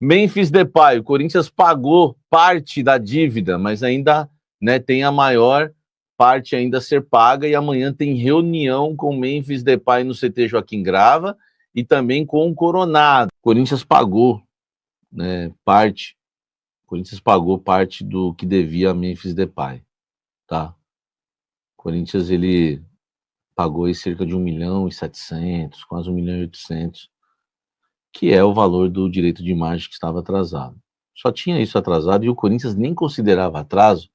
Memphis Depay, o Corinthians pagou parte da dívida, mas ainda, né, tem a maior parte ainda a ser paga, e amanhã tem reunião com Memphis Depay no CT Joaquim Grava e também com o Coronado. O Corinthians pagou, né, parte. O Corinthians pagou parte do que devia a Memphis Depay, tá? O Corinthians, ele pagou aí cerca de 1.700.000, quase 1.800.000, que é o valor do direito de imagem que estava atrasado. Só tinha isso atrasado e o Corinthians nem considerava atraso,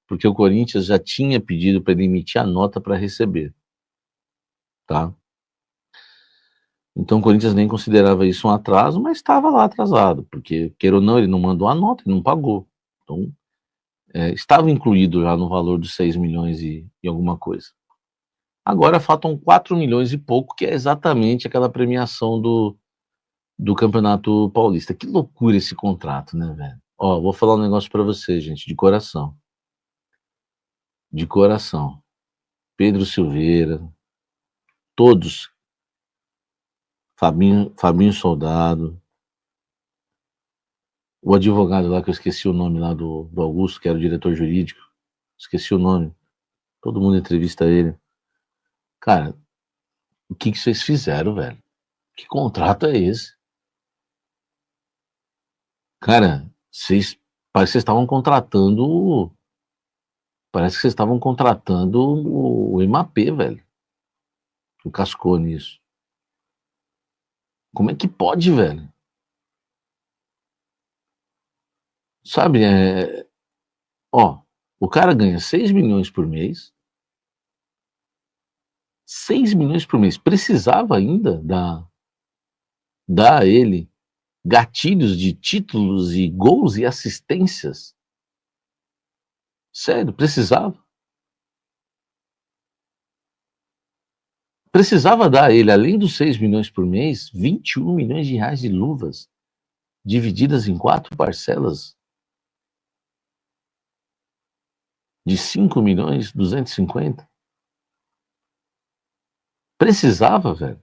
porque o Corinthians já tinha pedido para ele emitir a nota para receber, tá? Então o Corinthians nem considerava isso um atraso, mas estava lá atrasado, porque, queira ou não, ele não mandou a nota, ele não pagou. Então, estava incluído já no valor dos 6 milhões e alguma coisa. Agora faltam 4 milhões e pouco, que é exatamente aquela premiação do Campeonato Paulista. Que loucura esse contrato, né, velho? Ó, vou falar um negócio pra você, gente, de coração. De coração. Pedro Silveira, todos, Fabinho Soldado, o advogado lá, que eu esqueci o nome lá do Augusto, que era o diretor jurídico, esqueci o nome, todo mundo entrevista ele. Cara, o que vocês fizeram, velho? Que contrato é esse? Cara, parece que vocês estavam contratando. Parece que vocês estavam contratando o MAP, velho. O cascou nisso. Como é que pode, velho? Sabe, ó, o cara ganha 6 milhões por mês. 6 milhões por mês. Precisava ainda dar a ele gatilhos de títulos e gols e assistências? Sério, precisava? Precisava dar a ele, além dos 6 milhões por mês, 21 milhões de reais de luvas, divididas em 4 parcelas de 5 milhões 250? Precisava, velho.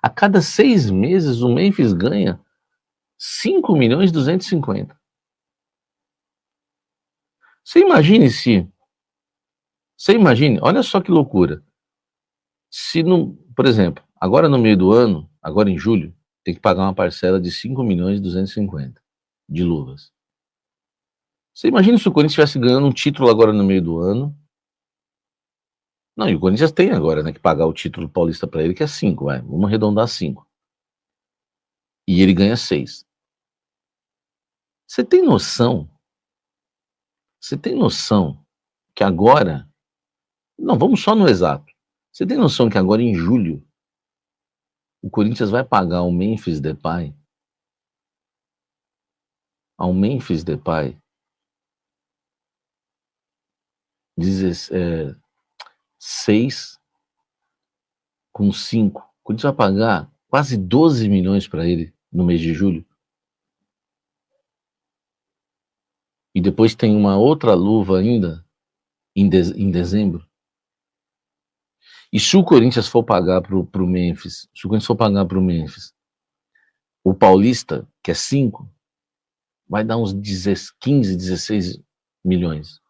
A cada 6 meses o Memphis ganha 5 milhões 250. Você imagine, olha só que loucura. Se não, por exemplo, agora no meio do ano, agora em julho, tem que pagar uma parcela de 5 milhões 250 de luvas. Você imagina se o Corinthians estivesse ganhando um título agora no meio do ano. Não, e o Corinthians tem agora, né, que pagar o título paulista para ele, que é 5, vai, vamos arredondar 5. E ele ganha 6. Você tem noção? Você tem noção que agora, não, vamos só no exato. Você tem noção que agora em julho o Corinthians vai pagar ao Memphis Depay, 6 com 5. O Corinthians vai pagar quase 12 milhões para ele no mês de julho. E depois tem uma outra luva ainda em dezembro. E se o Corinthians for pagar pro Memphis, o Paulista, que é 5, vai dar uns 15, 16 milhões.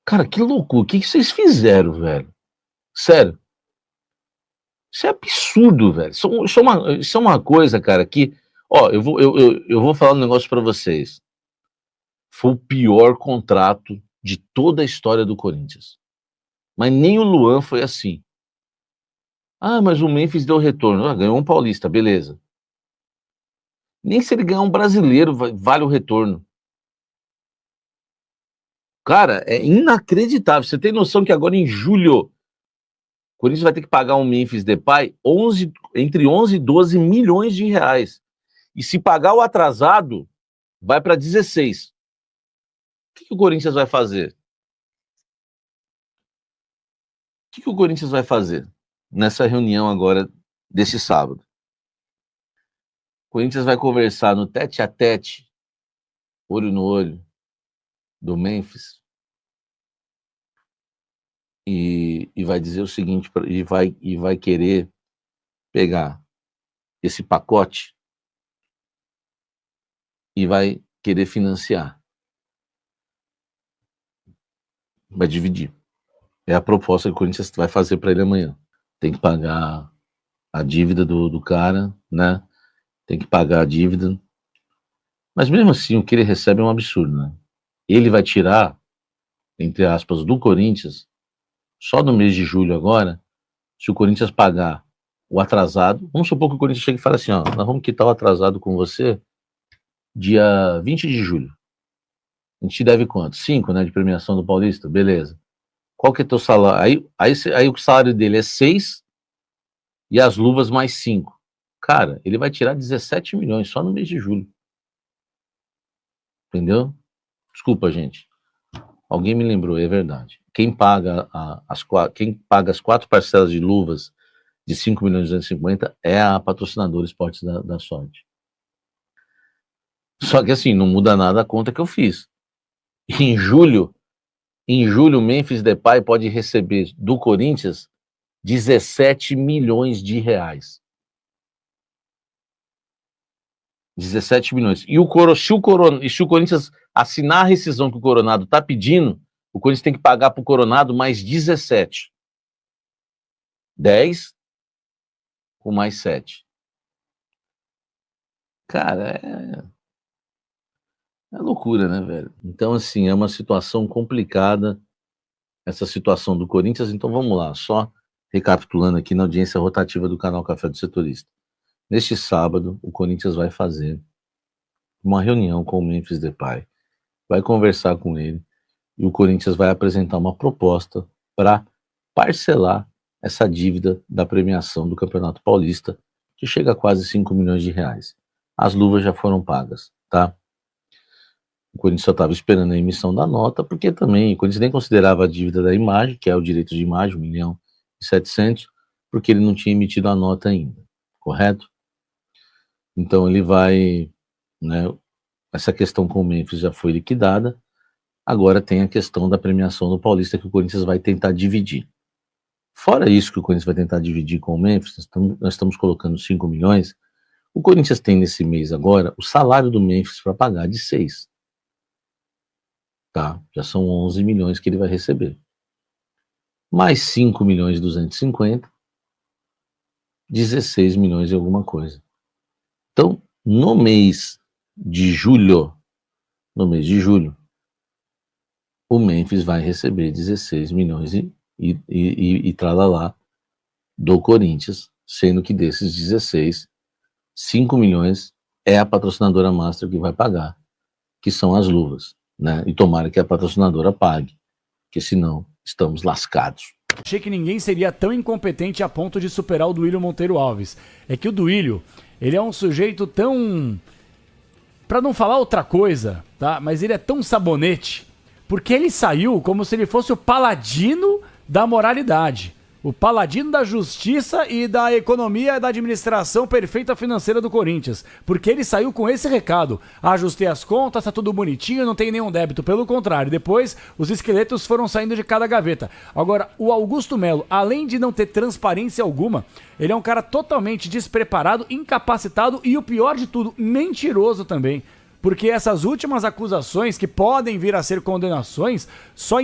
Cara, que loucura. O que vocês fizeram, velho? Sério. Isso é absurdo, velho. Isso é uma coisa, cara, que... Ó, eu vou falar um negócio pra vocês. Foi o pior contrato de toda a história do Corinthians. Mas nem o Luan foi assim. Ah, mas o Memphis deu retorno. Ah, ganhou um paulista, beleza. Nem se ele ganhar um brasileiro vale o retorno. Cara, é inacreditável. Você tem noção que agora em julho o Corinthians vai ter que pagar um Memphis Depay entre 11 e 12 milhões de reais. E se pagar o atrasado, vai para 16. O que o Corinthians vai fazer? O que o Corinthians vai fazer nessa reunião agora desse sábado? O Corinthians vai conversar no tete a tete, olho no olho, do Memphis, e vai dizer o seguinte, e vai querer pegar esse pacote e vai querer financiar. Vai dividir. É a proposta que o Corinthians vai fazer para ele amanhã. Tem que pagar a dívida do cara, né? Tem que pagar a dívida. Mas mesmo assim, o que ele recebe é um absurdo, né? Ele vai tirar, entre aspas, do Corinthians, só no mês de julho agora, se o Corinthians pagar o atrasado, vamos supor que o Corinthians chegue e fale assim, ó, nós vamos quitar o atrasado com você dia 20 de julho. A gente te deve quanto? 5, né, de premiação do Paulista? Beleza. Qual que é teu salário? Aí o salário dele é 6 e as luvas mais 5. Cara, ele vai tirar 17 milhões só no mês de julho. Entendeu? Desculpa, gente. Alguém me lembrou, é verdade. Quem paga as 4 parcelas de luvas de 5 milhões e 250 é a patrocinadora Esportes da Sorte. Só que assim, não muda nada a conta que eu fiz. Em julho, o Memphis Depay pode receber do Corinthians 17 milhões de reais. 17 milhões. E se o Corinthians assinar a rescisão que o Coronado está pedindo, o Corinthians tem que pagar para o Coronado mais 17. 10 com mais 7. Cara, é loucura, né, velho? Então, assim, é uma situação complicada, essa situação do Corinthians. Então, vamos lá, só recapitulando aqui na audiência rotativa do canal Café do Setorista. Neste sábado, o Corinthians vai fazer uma reunião com o Memphis Depay, vai conversar com ele, e o Corinthians vai apresentar uma proposta para parcelar essa dívida da premiação do Campeonato Paulista, que chega a quase 5 milhões de reais. As luvas já foram pagas, tá? O Corinthians só estava esperando a emissão da nota, porque também o Corinthians nem considerava a dívida da imagem, que é o direito de imagem, 1.700.000, porque ele não tinha emitido a nota ainda, correto? Então ele vai, né, essa questão com o Memphis já foi liquidada, agora tem a questão da premiação do Paulista que o Corinthians vai tentar dividir. Fora isso que o Corinthians vai tentar dividir com o Memphis, nós estamos colocando 5 milhões, o Corinthians tem nesse mês agora o salário do Memphis para pagar de 6. Tá? Já são 11 milhões que ele vai receber. Mais 5 milhões e 250, 16 milhões e alguma coisa. Então, no mês de julho, o Memphis vai receber 16 milhões e tralalá do Corinthians, sendo que desses 16, 5 milhões é a patrocinadora master que vai pagar, que são as luvas, né? E tomara que a patrocinadora pague, porque senão estamos lascados. Achei que ninguém seria tão incompetente a ponto de superar o Duílio Monteiro Alves. É que o Duílio, ele é um sujeito tão... Pra não falar outra coisa, tá? Mas ele é tão sabonete, porque ele saiu como se ele fosse o paladino da moralidade. O paladino da justiça e da economia e da administração perfeita financeira do Corinthians. Porque ele saiu com esse recado. Ajustei as contas, tá tudo bonitinho, não tem nenhum débito. Pelo contrário, depois os esqueletos foram saindo de cada gaveta. Agora, o Augusto Melo, além de não ter transparência alguma, ele é um cara totalmente despreparado, incapacitado e, o pior de tudo, mentiroso também. Porque essas últimas acusações, que podem vir a ser condenações, só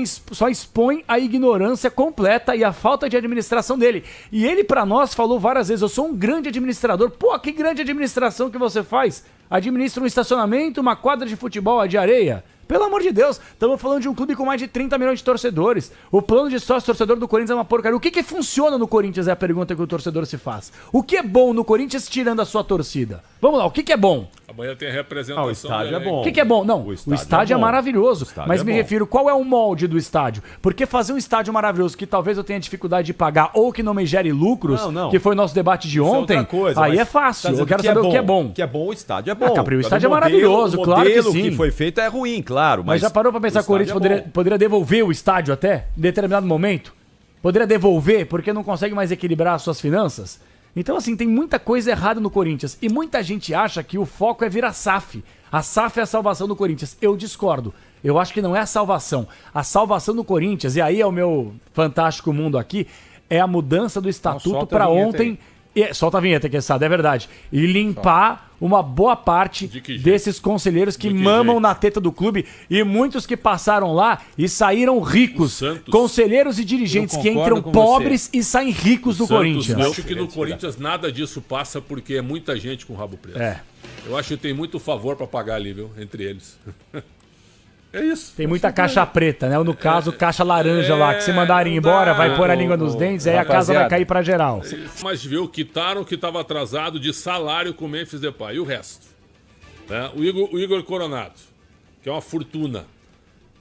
expõem a ignorância completa e a falta de administração dele. E ele, pra nós, falou várias vezes, eu sou um grande administrador. Pô, que grande administração que você faz? Administra um estacionamento, uma quadra de futebol de areia? Pelo amor de Deus, estamos falando de um clube com mais de 30 milhões de torcedores. O plano de sócio-torcedor do Corinthians é uma porcaria. O que funciona no Corinthians é a pergunta que o torcedor se faz. O que é bom no Corinthians tirando a sua torcida? Vamos lá, o que é bom? Amanhã tem representação. O estádio é bom. O que é bom? Não, o estádio é maravilhoso. Mas me refiro, qual é o molde do estádio? Porque fazer um estádio maravilhoso que talvez eu tenha dificuldade de pagar ou que não me gere lucros, que foi o nosso debate de ontem, aí é fácil. Eu quero saber o que é bom. O que é bom, o estádio é bom. O estádio é maravilhoso, claro que sim. O modelo que foi feito é ruim, claro. Mas já parou pra pensar que o Corinthians poderia devolver o estádio até, em determinado momento? Poderia devolver porque não consegue mais equilibrar as suas finanças? Então, assim, tem muita coisa errada no Corinthians. E muita gente acha que o foco é vir a SAF. A SAF é a salvação do Corinthians. Eu discordo. Eu acho que não é a salvação. A salvação do Corinthians, e aí é o meu fantástico mundo aqui, é a mudança do estatuto para ontem Solta a vinheta, Quesada, é verdade. E limpar uma boa parte desses conselheiros que mamam na teta do clube e muitos que passaram lá e saíram ricos. Conselheiros e dirigentes que entram pobres e saem ricos do Corinthians. Eu acho que no Corinthians nada disso passa porque é muita gente com rabo preso. Eu acho que tem muito favor pra pagar ali, viu? Entre eles. É isso. Tem muita caixa preta, né? Ou no caso, caixa laranja lá, que se mandarem embora, vai pôr a língua nos dentes, aí a casa vai cair pra geral. Mas viu, quitaram que estava atrasado de salário com o Memphis Depay. E o resto? Né? O Igor Coronado, que é uma fortuna.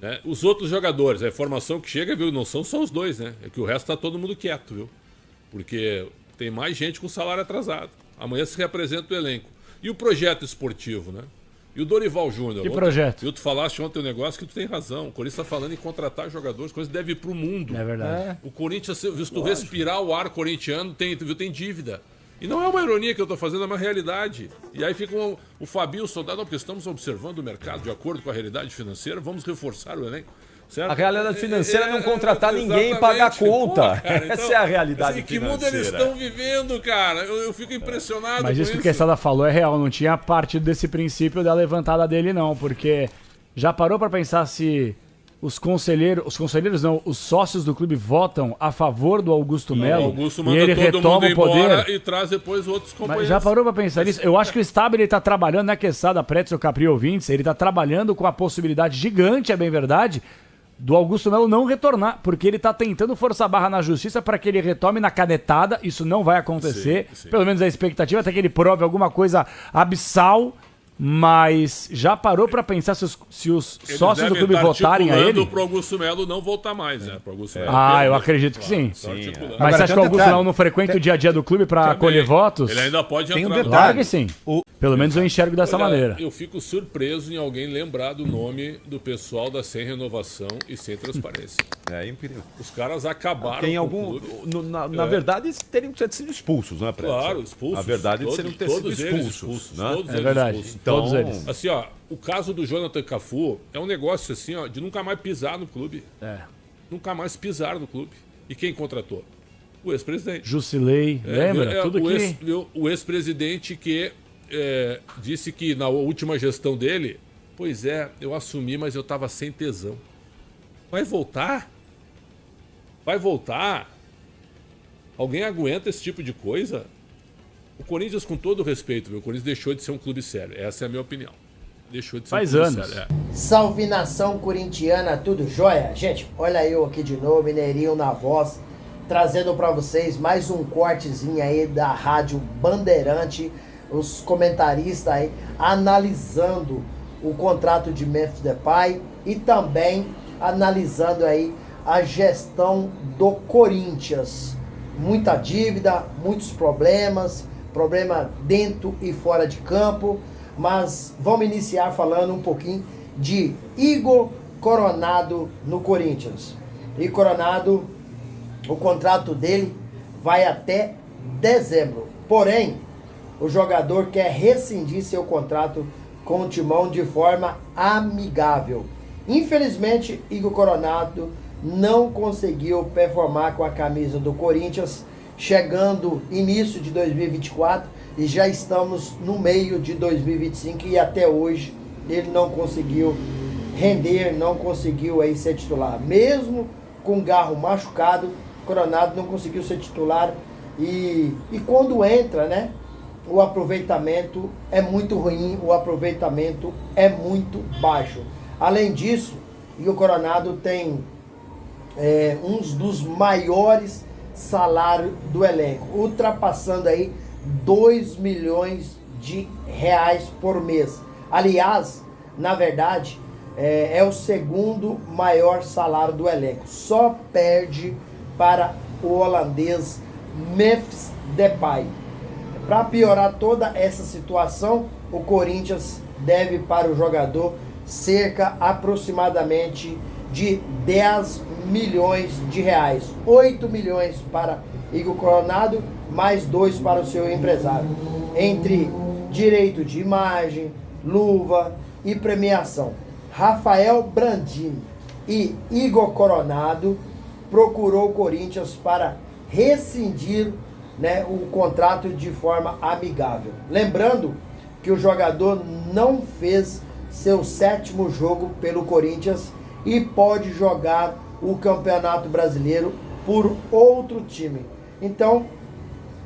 Né? Os outros jogadores, a informação que chega, viu, não são só os dois, né? É que o resto tá todo mundo quieto, viu? Porque tem mais gente com salário atrasado. Amanhã se representa o elenco. E o projeto esportivo, né? E o Dorival Júnior. Que projeto? Tu falaste ontem um negócio que tu tem razão. O Corinthians está falando em contratar jogadores. O Corinthians deve ir pro mundo. É verdade. O Corinthians, se tu respirar o ar corintiano, tem dívida. E não é uma ironia que eu estou fazendo, é uma realidade. E aí fica o Fabinho Soldado, não, porque estamos observando o mercado de acordo com a realidade financeira, vamos reforçar o elenco. Certo? A realidade financeira é não contratar ninguém e pagar a conta. Pô, cara, então, essa é a realidade assim, financeira. Que mundo eles estão vivendo, cara? Eu fico impressionado. Mas isso com que o Quesada falou é real, não tinha partido desse princípio da levantada dele não, porque já parou pra pensar se os conselheiros não, os sócios do clube votam a favor do Augusto Melo, o Augusto e manda ele todo retoma mundo o poder embora e traz depois outros companheiros. Mas já parou pra pensar nisso? Eu acho que o Stabile tá trabalhando, né, Quesada, Pretzel, Capri ouvintes, ele tá trabalhando com a possibilidade gigante, é bem verdade, do Augusto Melo não retornar, porque ele tá tentando forçar a barra na justiça para que ele retome na canetada, isso não vai acontecer, sim. Pelo menos a expectativa é até que ele prove alguma coisa abissal, mas já parou para pensar se os sócios do clube votarem a ele? Pro Augusto Melo não voltar mais, né? Pro Augusto Melo eu acredito que sim. Mas Mas você acha que o Augusto Melo não frequenta o dia a dia do clube para colher votos? Ele ainda pode Tem um entrar. detalhe. Claro que sim. Pelo menos eu enxergo dessa maneira. Eu fico surpreso em alguém lembrar do nome do pessoal da Sem Renovação e Sem Transparência. É incrível. Os caras acabaram Tem com algum. o clube. Na verdade, eles teriam que ter sido expulsos, né, Preto? Claro, expulsos. Na verdade, eles teriam que ter sido todos eles expulsos. Né? Todos É eles verdade. expulsos. Todos eles. Assim, ó, o caso do Jonathan Cafu é um negócio assim, ó, de nunca mais pisar no clube. Nunca mais pisar no clube. E quem contratou? O ex-presidente. Jusilei, lembra? Tudo que... O ex-presidente que disse que na última gestão dele, pois é, eu assumi, mas eu tava sem tesão. Vai voltar? Vai voltar? Alguém aguenta esse tipo de coisa? O Corinthians, com todo o respeito, o Corinthians deixou de ser um clube sério. Essa é a minha opinião. Deixou de ser Faz um clube anos. sério. Salve nação corintiana, tudo jóia? Gente, olha eu aqui de novo, Mineirinho na voz, trazendo pra vocês mais um cortezinho aí da Rádio Bandeirante, os comentaristas aí analisando o contrato de Memphis Depay e também analisando aí a gestão do Corinthians. Muita dívida, muitos problemas, problema dentro e fora de campo, mas vamos iniciar falando um pouquinho de Igor Coronado no Corinthians. E Coronado, o contrato dele vai até dezembro, porém o jogador quer rescindir seu contrato com o Timão de forma amigável. Infelizmente, Igor Coronado não conseguiu performar com a camisa do Corinthians, chegando início de 2024 e já estamos no meio de 2025 e até hoje ele não conseguiu render, não conseguiu aí ser titular. Mesmo com Garro machucado, Coronado não conseguiu ser titular e quando entra, né, o aproveitamento é muito ruim, o aproveitamento é muito baixo. Além disso, o Coronado tem um dos maiores salários do elenco, ultrapassando aí 2 milhões de reais por mês. Aliás, na verdade, é o segundo maior salário do elenco. Só perde para o holandês Memphis Depay. Para piorar toda essa situação, o Corinthians deve para o jogador cerca aproximadamente de 10 milhões de reais. 8 milhões para Igor Coronado, mais 2 para o seu empresário. Entre direito de imagem, luva e premiação. Rafael Brandini e Igor Coronado procurou o Corinthians para rescindir né, o contrato de forma amigável. Lembrando que o jogador não fez seu 7º jogo pelo Corinthians e pode jogar o Campeonato Brasileiro por outro time. Então,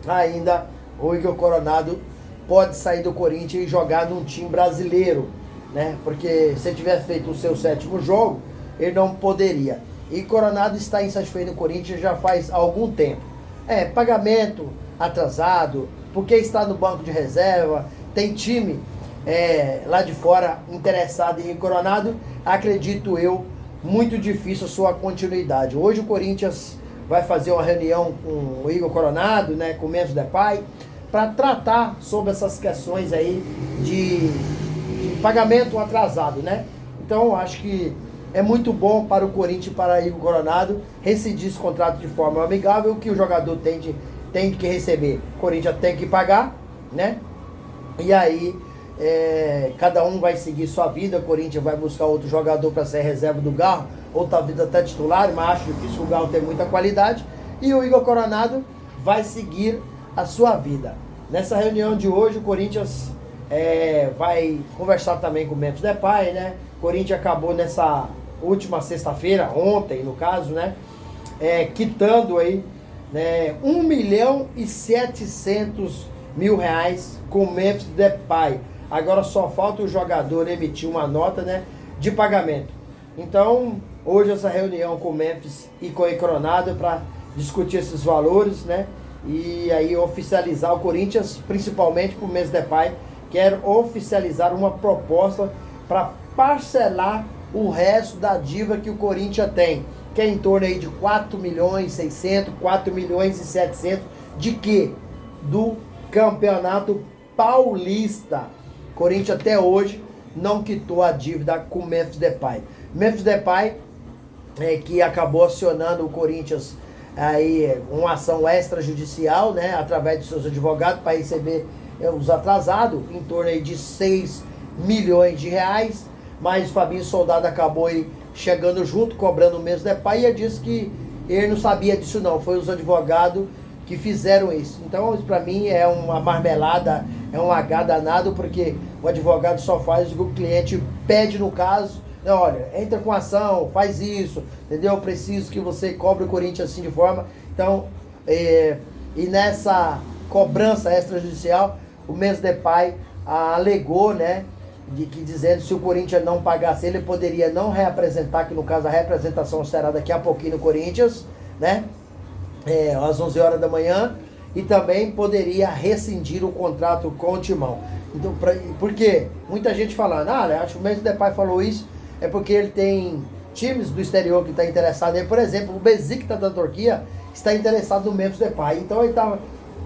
ainda o Igor Coronado pode sair do Corinthians e jogar num time brasileiro, né? Porque se ele tivesse feito o seu 7º jogo, ele não poderia. E Coronado está insatisfeito no Corinthians já faz algum tempo. Pagamento atrasado, porque está no banco de reserva, tem time lá de fora interessado em Coronado, acredito eu, muito difícil a sua continuidade. Hoje o Corinthians vai fazer uma reunião com o Igor Coronado, né, com o Memphis Depay, para tratar sobre essas questões aí de pagamento atrasado, né? Então acho que é muito bom para o Corinthians e para o Igor Coronado rescindir esse contrato de forma amigável, que o jogador tem que receber, o Corinthians tem que pagar, né? E aí cada um vai seguir sua vida, o Corinthians vai buscar outro jogador para ser reserva do Garro, ou talvez até titular, mas acho difícil, o Garro tem muita qualidade, e o Igor Coronado vai seguir a sua vida. Nessa reunião de hoje, o Corinthians vai conversar também com o Memphis Depay, né? O Corinthians acabou nessa última sexta-feira, ontem no caso, né? Quitando aí, né, 1.700.000 reais com o Memphis Depay. Agora só falta o jogador emitir uma nota, né, de pagamento. Então, hoje essa reunião com o Memphis e com o Coronado é para discutir esses valores, né? E aí oficializar o Corinthians, principalmente para o Memphis Depay, quer oficializar uma proposta para parcelar o resto da dívida que o Corinthians tem, que é em torno aí de 4.600.000, 4.700.000, de quê? Do Campeonato Paulista. Corinthians até hoje não quitou a dívida com o Memphis Depay. Memphis Depay, que acabou acionando o Corinthians aí uma ação extrajudicial, né, através de seus advogados para receber os atrasados, em torno aí de 6 milhões de reais, mas o Fabinho Soldado acabou aí chegando junto, cobrando o Memphis Depay, e ele disse que ele não sabia disso não, foi os advogados que fizeram isso. Então, isso para mim é uma marmelada, é um H danado, porque o advogado só faz o que o cliente pede no caso. Olha, entra com ação, faz isso, entendeu? Eu preciso que você cobre o Corinthians assim de forma. Então, e nessa cobrança extrajudicial, o Memphis Depay alegou, né, dizendo que se o Corinthians não pagasse, ele poderia não reapresentar, que no caso a representação será daqui a pouquinho no Corinthians, né, às 11 horas da manhã, e também poderia rescindir o contrato com o Timão. Então, por quê? Muita gente falando, acho que o Memphis Depay falou isso, é porque ele tem times do exterior que estão interessados. Por exemplo, o Besiktas da Turquia está interessado no Memphis Depay. Então ele está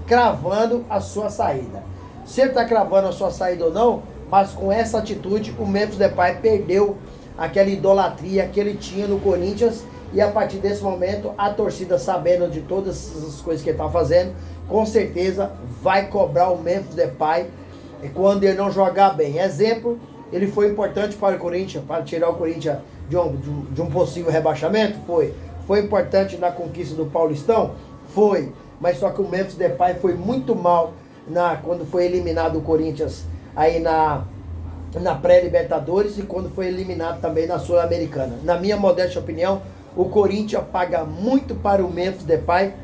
cravando a sua saída. Se ele está cravando a sua saída ou não, mas com essa atitude, o Memphis Depay perdeu aquela idolatria que ele tinha no Corinthians. E a partir desse momento, a torcida, sabendo de todas as coisas que ele está fazendo, com certeza vai cobrar o Memphis Depay quando ele não jogar bem. Exemplo, ele foi importante para o Corinthians, para tirar o Corinthians de um possível rebaixamento? Foi. Foi importante na conquista do Paulistão? Foi. Mas só que o Memphis Depay foi muito mal quando foi eliminado o Corinthians aí na pré-Libertadores, e quando foi eliminado também na Sul-Americana. Na minha modesta opinião, o Corinthians paga muito para o Memphis Depay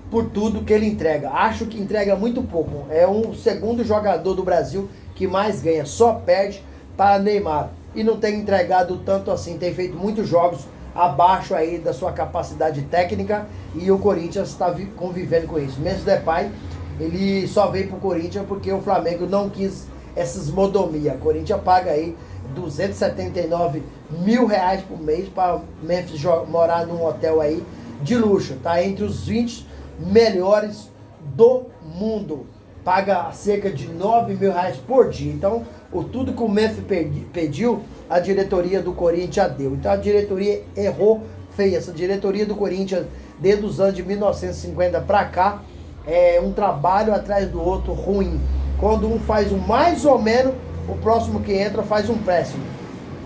por tudo que ele entrega. Acho que entrega muito pouco. É o segundo jogador do Brasil que mais ganha, só perde para Neymar, e não tem entregado tanto assim, tem feito muitos jogos abaixo aí da sua capacidade técnica, e o Corinthians está convivendo com isso. Memphis Depay, ele só veio pro Corinthians porque o Flamengo não quis essas modomias. O Corinthians paga aí 279 mil reais por mês para Memphis morar num hotel aí de luxo, tá entre os 20 melhores do mundo, paga cerca de 9 mil reais por dia. Então, tudo que o Memphis pediu, a diretoria do Corinthians deu. Então a diretoria errou feio. Essa diretoria do Corinthians, desde os anos de 1950 para cá, é um trabalho atrás do outro ruim. Quando um faz um mais ou menos, o próximo que entra faz um péssimo.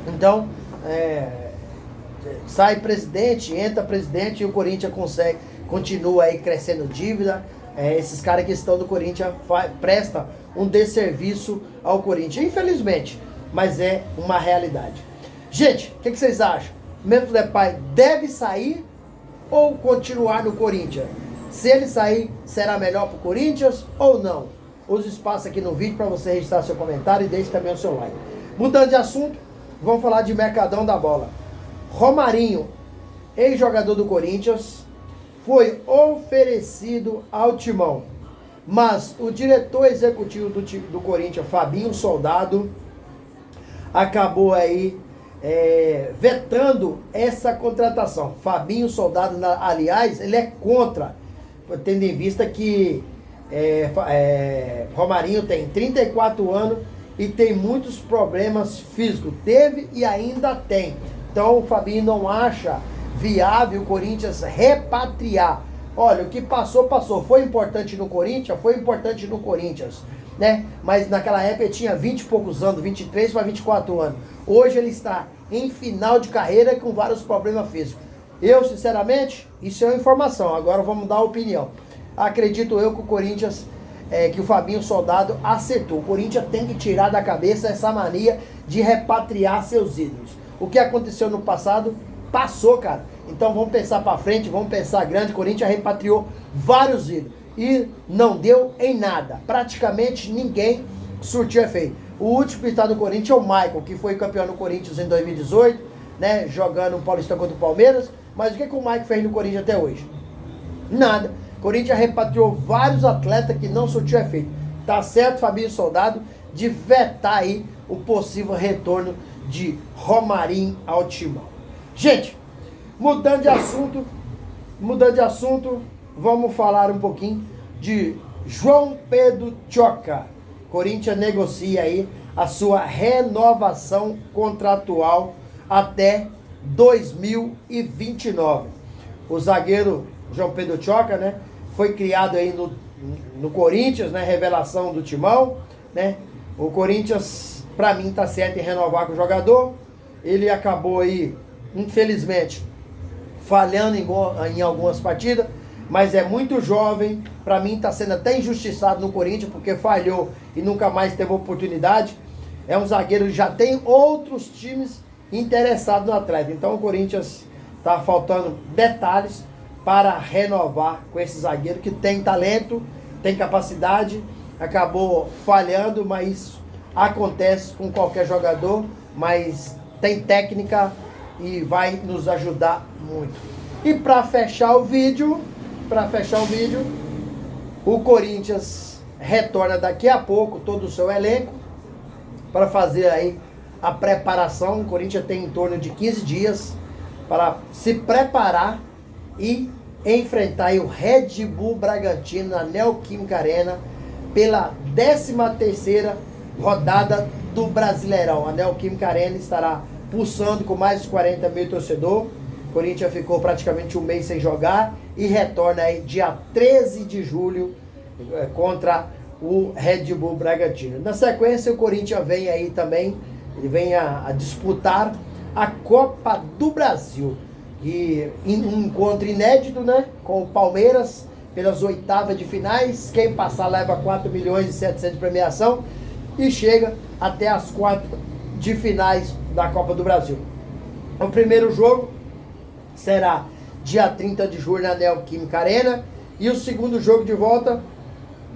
Então, sai presidente, entra presidente, e o Corinthians continua aí crescendo dívida, esses caras que estão do Corinthians prestam um desserviço ao Corinthians, infelizmente, mas é uma realidade. Gente, o que vocês acham? Memphis Depay deve sair ou continuar no Corinthians? Se ele sair, será melhor para o Corinthians ou não? Use o espaço aqui no vídeo para você registrar seu comentário e deixe também o seu like. Mudando de assunto, vamos falar de mercadão da bola. Romarinho, ex-jogador do Corinthians, foi oferecido ao Timão, mas o diretor executivo do Corinthians, Fabinho Soldado, acabou aí vetando essa contratação. Fabinho Soldado, aliás, ele é contra, tendo em vista que Romarinho tem 34 anos e tem muitos problemas físicos. Teve e ainda tem. Então o Fabinho não acha viável o Corinthians repatriar. Olha, o que passou, passou. Foi importante no Corinthians, né? Mas naquela época ele tinha 20 e poucos anos, 23 para 24 anos. Hoje ele está em final de carreira com vários problemas físicos. Eu, sinceramente, isso é uma informação. Agora vamos dar a opinião. Acredito eu que o Corinthians, que o Fabinho Soldado acertou. O Corinthians tem que tirar da cabeça essa mania de repatriar seus ídolos. O que aconteceu no passado, passou, cara. Então vamos pensar para frente, vamos pensar grande. O Corinthians repatriou vários ídolos e não deu em nada. Praticamente ninguém surtiu efeito. O último que está no Corinthians é o Michael, que foi campeão no Corinthians em 2018, né, jogando o Paulistão contra o Palmeiras. Mas o que o Michael fez no Corinthians até hoje? Nada. O Corinthians repatriou vários atletas que não surtiu efeito. Tá certo, Fabinho Soldado, de vetar aí o possível retorno de Romarinho ao Timão. Gente, mudando de assunto, vamos falar um pouquinho de João Pedro Tchoca. Corinthians negocia aí a sua renovação contratual até 2029. O zagueiro João Pedro Tchoca, né, foi criado aí no Corinthians, né, revelação do Timão, né? O Corinthians, para mim, tá certo em renovar com o jogador. Ele acabou aí, infelizmente, falhando em algumas partidas, mas é muito jovem. Para mim está sendo até injustiçado no Corinthians, porque falhou e nunca mais teve oportunidade. É um zagueiro que já tem outros times interessados no atleta. Então o Corinthians está faltando detalhes para renovar com esse zagueiro que tem talento, tem capacidade, acabou falhando, mas isso acontece com qualquer jogador, mas tem técnica e vai nos ajudar muito. E para fechar o vídeo, o Corinthians retorna daqui a pouco todo o seu elenco para fazer aí a preparação. O Corinthians tem em torno de 15 dias para se preparar e enfrentar aí o Red Bull Bragantino na Neoquímica Arena pela 13ª rodada do Brasileirão. A Neoquímica Arena estará pulsando com mais de 40 mil torcedores. O Corinthians ficou praticamente um mês sem jogar e retorna aí dia 13 de julho contra o Red Bull Bragantino. Na sequência, o Corinthians vem aí também, ele vem a disputar a Copa do Brasil. E um encontro inédito, né, com o Palmeiras pelas oitavas de finais. Quem passar leva 4 milhões e 700 de premiação e chega até as quartas de finais da Copa do Brasil. O primeiro jogo será dia 30 de julho na Neoquímica Arena e o segundo jogo de volta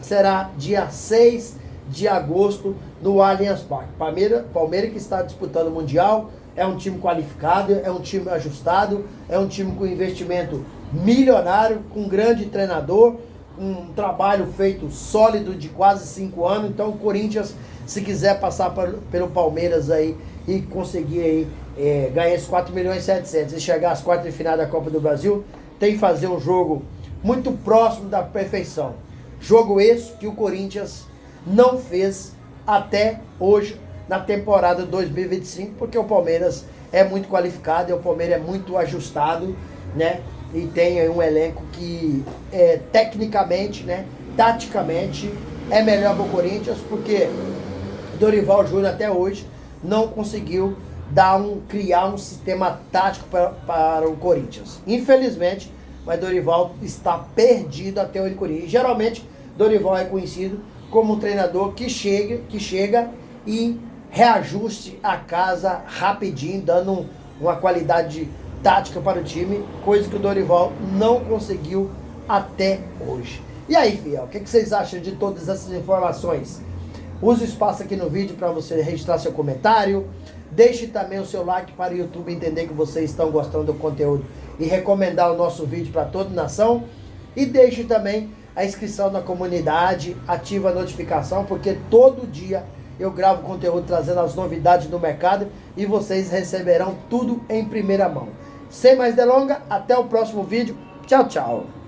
será dia 6 de agosto no Allianz Parque. Palmeiras que está disputando o Mundial, é um time qualificado, é um time ajustado, é um time com investimento milionário, com um grande treinador, um trabalho feito sólido de quase 5 anos. Então o Corinthians, se quiser passar pelo Palmeiras aí e conseguir aí ganhar esses 4 milhões e 700 e chegar às quartas de final da Copa do Brasil, tem que fazer um jogo muito próximo da perfeição. Jogo esse que o Corinthians não fez até hoje na temporada 2025, porque o Palmeiras é muito qualificado, e o Palmeiras é muito ajustado, né? E tem aí um elenco que tecnicamente, né, taticamente é melhor para o Corinthians, porque Dorival Júnior até hoje não conseguiu criar um sistema tático para o Corinthians. Infelizmente, mas Dorival está perdido até o Corinthians. Geralmente, Dorival é conhecido como um treinador que chega e reajuste a casa rapidinho, dando uma qualidade tática para o time, coisa que o Dorival não conseguiu até hoje. E aí, fiel, o que vocês acham de todas essas informações? Use o espaço aqui no vídeo para você registrar seu comentário. Deixe também o seu like para o YouTube entender que vocês estão gostando do conteúdo e recomendar o nosso vídeo para toda a nação. E deixe também a inscrição na comunidade, ativa a notificação, porque todo dia eu gravo conteúdo trazendo as novidades do mercado e vocês receberão tudo em primeira mão. Sem mais delongas, até o próximo vídeo. Tchau, tchau.